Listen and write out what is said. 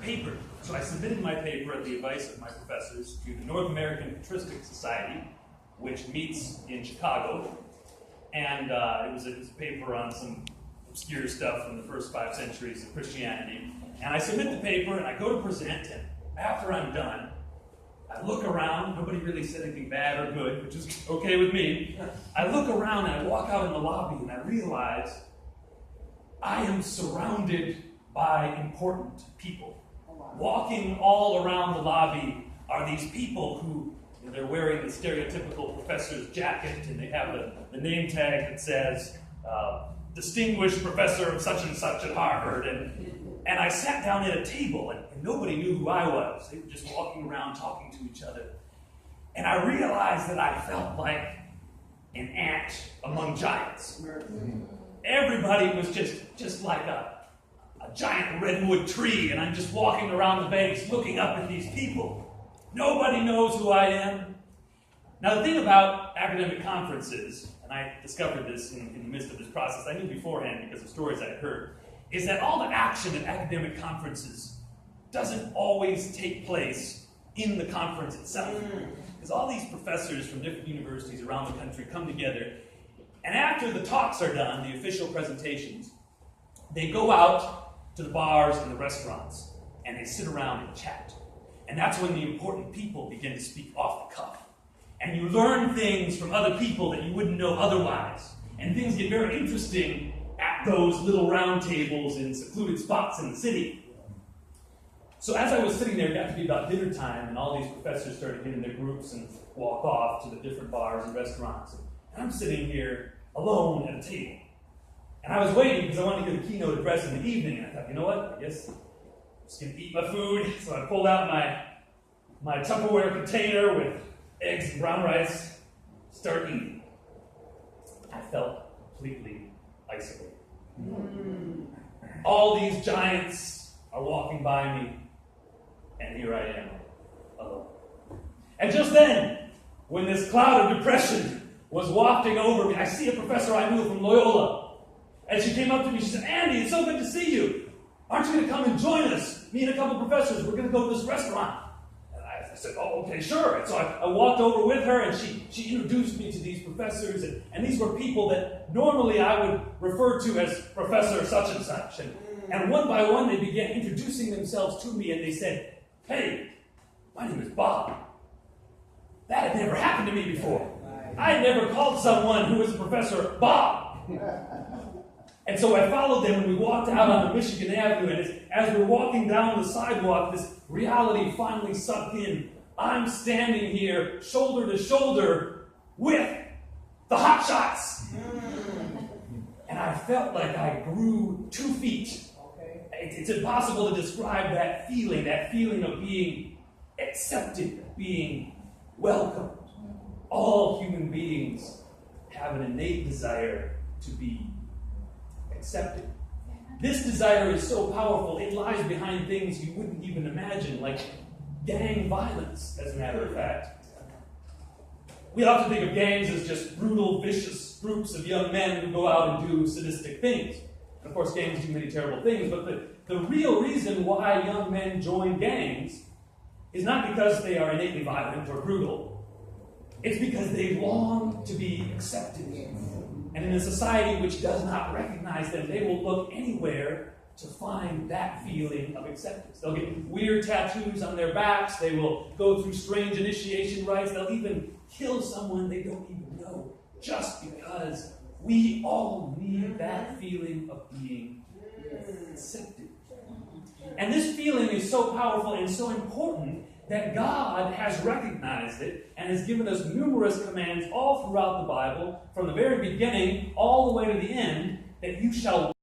paper. So I submitted my paper at the advice of my professors to the North American Patristic Society, which meets in Chicago. And it was a paper on some obscure stuff from the first 5 centuries of Christianity. And I submit the paper and I go to present, and after I'm done, I look around. Nobody really said anything bad or good, which is okay with me. I look around and I walk out in the lobby and I realize I am surrounded by important people. Walking all around the lobby are these people who, they're wearing the stereotypical professor's jacket, and they have the name tag that says, distinguished professor of such and such at Harvard. And I sat down at a table, and nobody knew who I was. They were just walking around talking to each other. And I realized that I felt like an ant among giants. Everybody was just like a giant redwood tree, and I'm just walking around the base looking up at these people. Nobody knows who I am. Now, the thing about academic conferences, and I discovered this in the midst of this process, I knew beforehand because of stories I heard, is that all the action at academic conferences doesn't always take place in the conference itself. Because all these professors from different universities around the country come together, and after the talks are done, the official presentations, they go out to the bars and the restaurants, and they sit around and chat. And that's when the important people begin to speak off the cuff. And you learn things from other people that you wouldn't know otherwise. And things get very interesting at those little round tables in secluded spots in the city. So as I was sitting there, it got to be about dinner time, and all these professors started getting their groups and walk off to the different bars and restaurants. And I'm sitting here alone at a table. And I was waiting because I wanted to give a keynote address in the evening. And I thought, you know what? I guess I'm just going to eat my food. So I pulled out my Tupperware container with eggs and brown rice, start eating. I felt completely isolated. All these giants are walking by me, and here I am, alone. And just then, when this cloud of depression was wafting over me, I see a professor I knew from Loyola. And she came up to me, she said, "Andy, it's so good to see you. Aren't you going to come and join us? Me and a couple of professors, we're going to go to this restaurant." And I said, "Oh, okay, sure." And so I walked over with her, and she introduced me to these professors. And these were people that normally I would refer to as Professor such and such. And one by one, they began introducing themselves to me, and they said, "Hey, my name is Bob." That had never happened to me before. I had never called someone who was a professor Bob. And so I followed them, and we walked out on Michigan Avenue, and as we're walking down the sidewalk, this reality finally sunk in. I'm standing here, shoulder to shoulder, with the hotshots. And I felt like I grew 2 feet. It's impossible to describe that feeling of being accepted, being welcomed. All human beings have an innate desire to be accepted. This desire is so powerful, it lies behind things you wouldn't even imagine, like gang violence, as a matter of fact. We often think of gangs as just brutal, vicious groups of young men who go out and do sadistic things. And of course, gangs do many terrible things, but the real reason why young men join gangs is not because they are innately violent or brutal. It's because they long to be accepted. And in a society which does not recognize them, they will look anywhere to find that feeling of acceptance. They'll get weird tattoos on their backs. They will go through strange initiation rites. They'll even kill someone they don't even know, just because we all need that feeling of being accepted. And this feeling is so powerful and so important that God has recognized it and has given us numerous commands all throughout the Bible, from the very beginning all the way to the end, that you shall